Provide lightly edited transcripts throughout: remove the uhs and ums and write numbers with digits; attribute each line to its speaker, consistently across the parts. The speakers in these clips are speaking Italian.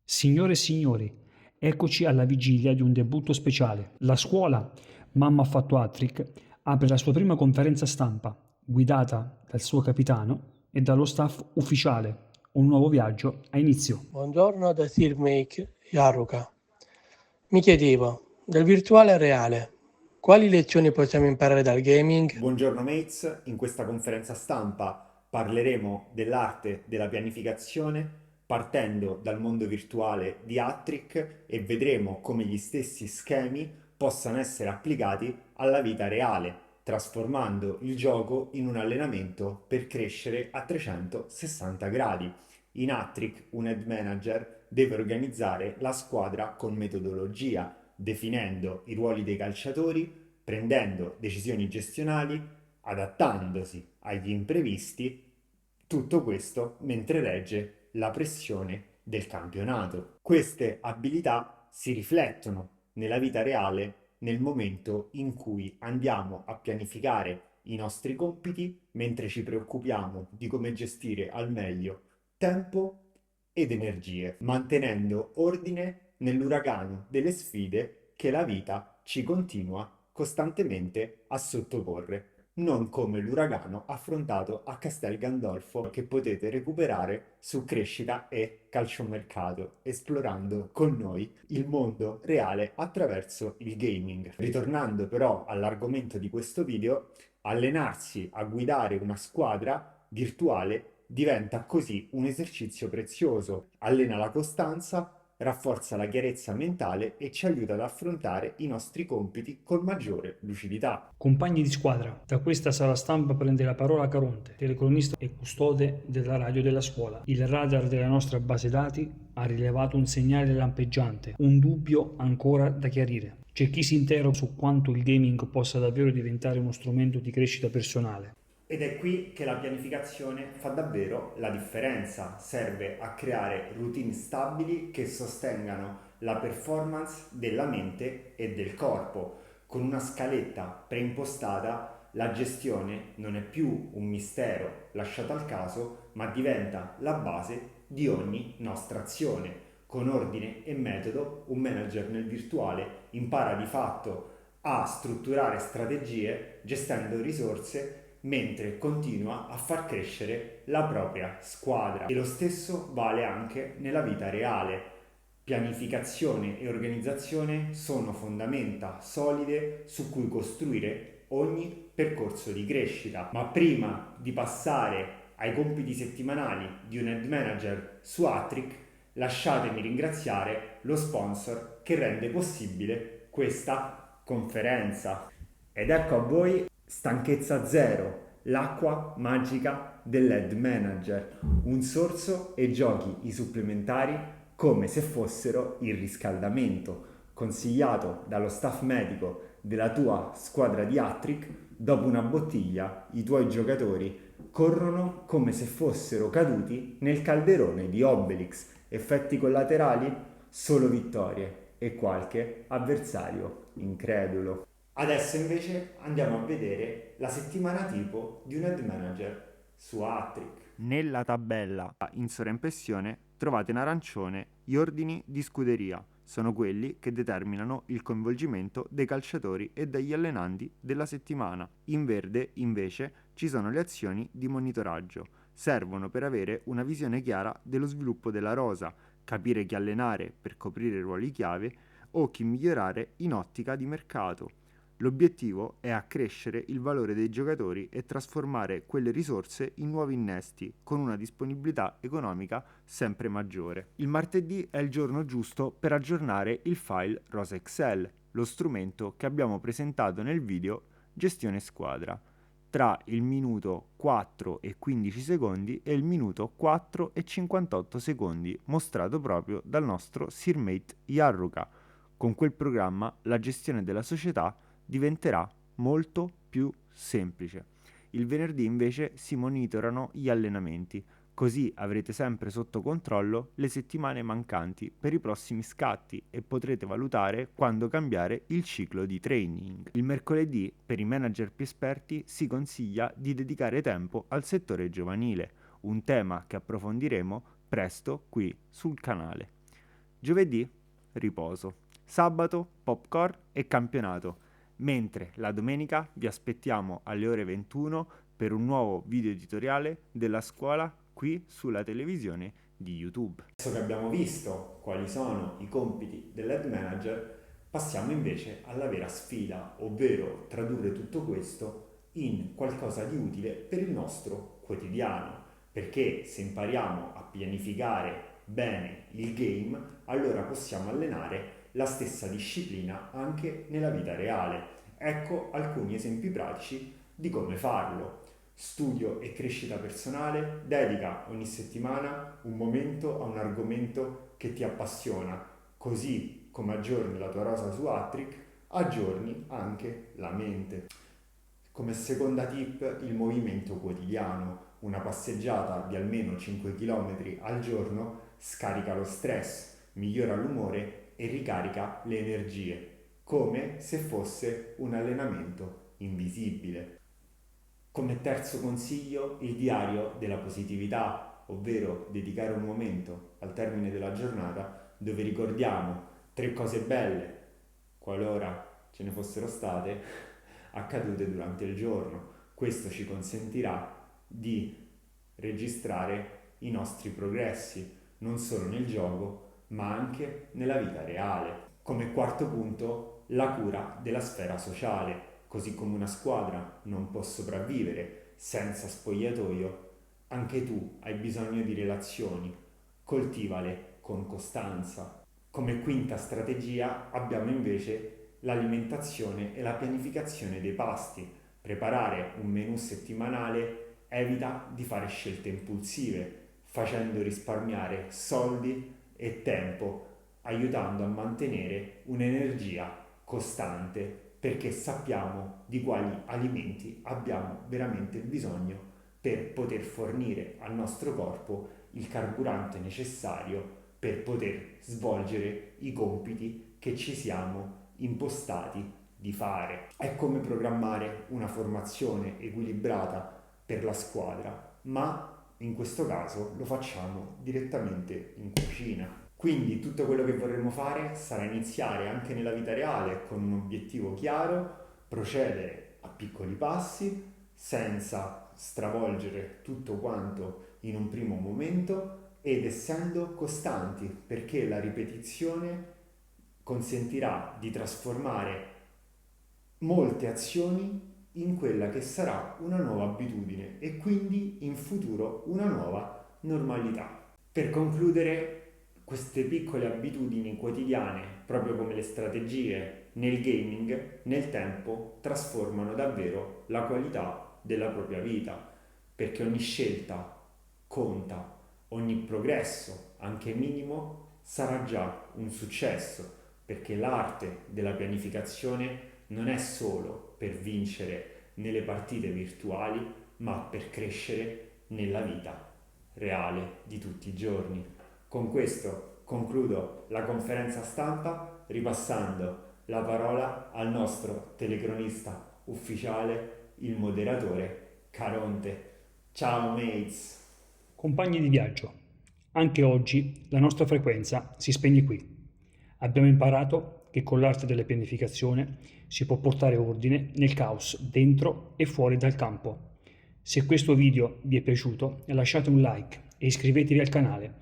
Speaker 1: Signore e signori, eccoci alla vigilia di un debutto speciale. La scuola Mamma ha fatto hat-trick apre la sua prima conferenza stampa, guidata dal suo capitano e dallo staff ufficiale. Un nuovo viaggio ha inizio.
Speaker 2: Buongiorno da Sirmake Yaruka. Mi chiedevo, del virtuale al reale, quali lezioni possiamo imparare dal gaming?
Speaker 3: Buongiorno mates, in questa conferenza stampa parleremo dell'arte della pianificazione partendo dal mondo virtuale di Attrick e vedremo come gli stessi schemi possano essere applicati alla vita reale, trasformando il gioco in un allenamento per crescere a 360 gradi. In Attrick un head manager deve organizzare la squadra con metodologia, definendo i ruoli dei calciatori, prendendo decisioni gestionali, adattandosi agli imprevisti, tutto questo mentre regge la pressione del campionato. Queste abilità si riflettono nella vita reale nel momento in cui andiamo a pianificare i nostri compiti mentre ci preoccupiamo di come gestire al meglio tempo ed energie, mantenendo ordine nell'uragano delle sfide che la vita ci continua costantemente a sottoporre, non come l'uragano affrontato a Castel Gandolfo che potete recuperare su Crescita e Calciomercato, esplorando con noi il mondo reale attraverso il gaming. Ritornando però all'argomento di questo video, allenarsi a guidare una squadra virtuale diventa così un esercizio prezioso, allena la costanza, rafforza la chiarezza mentale e ci aiuta ad affrontare i nostri compiti con maggiore lucidità.
Speaker 1: Compagni di squadra, da questa sala stampa prende la parola Caronte, telecronista e custode della radio della scuola. Il radar della nostra base dati ha rilevato un segnale lampeggiante, un dubbio ancora da chiarire. C'è chi si interroga su quanto il gaming possa davvero diventare uno strumento di crescita personale.
Speaker 3: Ed è qui che la pianificazione fa davvero la differenza, serve a creare routine stabili che sostengano la performance della mente e del corpo. Con una scaletta preimpostata la gestione non è più un mistero lasciato al caso, ma diventa la base di ogni nostra azione. Con ordine e metodo, un manager nel virtuale impara di fatto a strutturare strategie gestendo risorse mentre continua a far crescere la propria squadra. E lo stesso vale anche nella vita reale. Pianificazione e organizzazione sono fondamenta solide su cui costruire ogni percorso di crescita. Ma prima di passare ai compiti settimanali di un head manager su Attrick, lasciatemi ringraziare lo sponsor che rende possibile questa conferenza. Ed ecco a voi Stanchezza Zero, l'acqua magica dell'head manager, un sorso e giochi i supplementari come se fossero il riscaldamento, consigliato dallo staff medico della tua squadra di Attrick. Dopo una bottiglia i tuoi giocatori corrono come se fossero caduti nel calderone di Obelix. Effetti collaterali? Solo vittorie e qualche avversario incredulo. Adesso invece andiamo a vedere la settimana tipo di un head manager su Attrick. Nella tabella in sovraimpressione trovate in arancione gli ordini di scuderia. Sono quelli che determinano il coinvolgimento dei calciatori e degli allenanti della settimana. In verde, invece, ci sono le azioni di monitoraggio. Servono per avere una visione chiara dello sviluppo della rosa, capire chi allenare per coprire ruoli chiave o chi migliorare in ottica di mercato. L'obiettivo è accrescere il valore dei giocatori e trasformare quelle risorse in nuovi innesti, con una disponibilità economica sempre maggiore. Il martedì è il giorno giusto per aggiornare il file Rosa Excel, lo strumento che abbiamo presentato nel video Gestione Squadra, tra il minuto 4 e 15 secondi e il minuto 4 e 58 secondi, mostrato proprio dal nostro Sirmate Yarruka. Con quel programma la gestione della società diventerà molto più semplice. Il venerdì invece si monitorano gli allenamenti, così avrete sempre sotto controllo le settimane mancanti per i prossimi scatti e potrete valutare quando cambiare il ciclo di training. Il mercoledì, per i manager più esperti, si consiglia di dedicare tempo al settore giovanile, un tema che approfondiremo presto qui sul canale. Giovedì riposo, sabato popcorn e campionato, mentre la domenica vi aspettiamo alle ore 21 per un nuovo video editoriale della scuola qui sulla televisione di YouTube. Adesso che abbiamo visto quali sono i compiti dell'head manager, passiamo invece alla vera sfida, ovvero tradurre tutto questo in qualcosa di utile per il nostro quotidiano, perché se impariamo a pianificare bene il game, allora possiamo allenare la stessa disciplina anche nella vita reale. Ecco alcuni esempi pratici di come farlo. Studio e crescita personale, dedica ogni settimana un momento a un argomento che ti appassiona, così come aggiorni la tua rosa su Hattrick, aggiorni anche la mente. Come seconda tip, il movimento quotidiano. Una passeggiata di almeno 5 km al giorno scarica lo stress, migliora l'umore e ricarica le energie, come se fosse un allenamento invisibile. Come terzo consiglio, il diario della positività, ovvero dedicare un momento al termine della giornata dove ricordiamo 3 cose belle, qualora ce ne fossero state, accadute durante il giorno. Questo ci consentirà di registrare i nostri progressi, non solo nel gioco, ma anche nella vita reale. Come quarto punto, la cura della sfera sociale. Così come una squadra non può sopravvivere senza spogliatoio, anche tu hai bisogno di relazioni, coltivale con costanza. Come quinta strategia abbiamo invece l'alimentazione e la pianificazione dei pasti. Preparare un menù settimanale evita di fare scelte impulsive, facendo risparmiare soldi e tempo, aiutando a mantenere un'energia costante, perché sappiamo di quali alimenti abbiamo veramente bisogno per poter fornire al nostro corpo il carburante necessario per poter svolgere i compiti che ci siamo impostati di fare. È come programmare una formazione equilibrata per la squadra, ma in questo caso lo facciamo direttamente in cucina. Quindi tutto quello che vorremmo fare sarà iniziare anche nella vita reale con un obiettivo chiaro, procedere a piccoli passi senza stravolgere tutto quanto in un primo momento ed essendo costanti, perché la ripetizione consentirà di trasformare molte azioni in quella che sarà una nuova abitudine e quindi in futuro una nuova normalità. Per concludere, queste piccole abitudini quotidiane, proprio come le strategie nel gaming, nel tempo trasformano davvero la qualità della propria vita, perché ogni scelta conta, ogni progresso, anche minimo, sarà già un successo, perché l'arte della pianificazione non è solo per vincere nelle partite virtuali, ma per crescere nella vita reale di tutti i giorni. Con questo concludo la conferenza stampa ripassando la parola al nostro telecronista ufficiale, il moderatore Caronte. Ciao mates!
Speaker 1: Compagni di viaggio, anche oggi la nostra frequenza si spegne qui. Abbiamo imparato che con l'arte della pianificazione si può portare ordine nel caos dentro e fuori dal campo. Se questo video vi è piaciuto, lasciate un like e iscrivetevi al canale.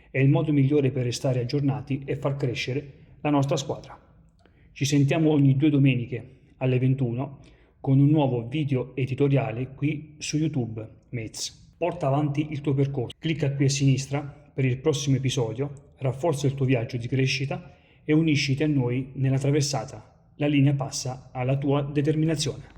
Speaker 1: È il modo migliore per restare aggiornati e far crescere la nostra squadra. Ci sentiamo ogni 2 domeniche alle 21 con un nuovo video editoriale qui su YouTube, mates. Porta avanti il tuo percorso. Clicca qui a sinistra per il prossimo episodio, rafforza il tuo viaggio di crescita e unisciti a noi nella traversata. La linea passa alla tua determinazione.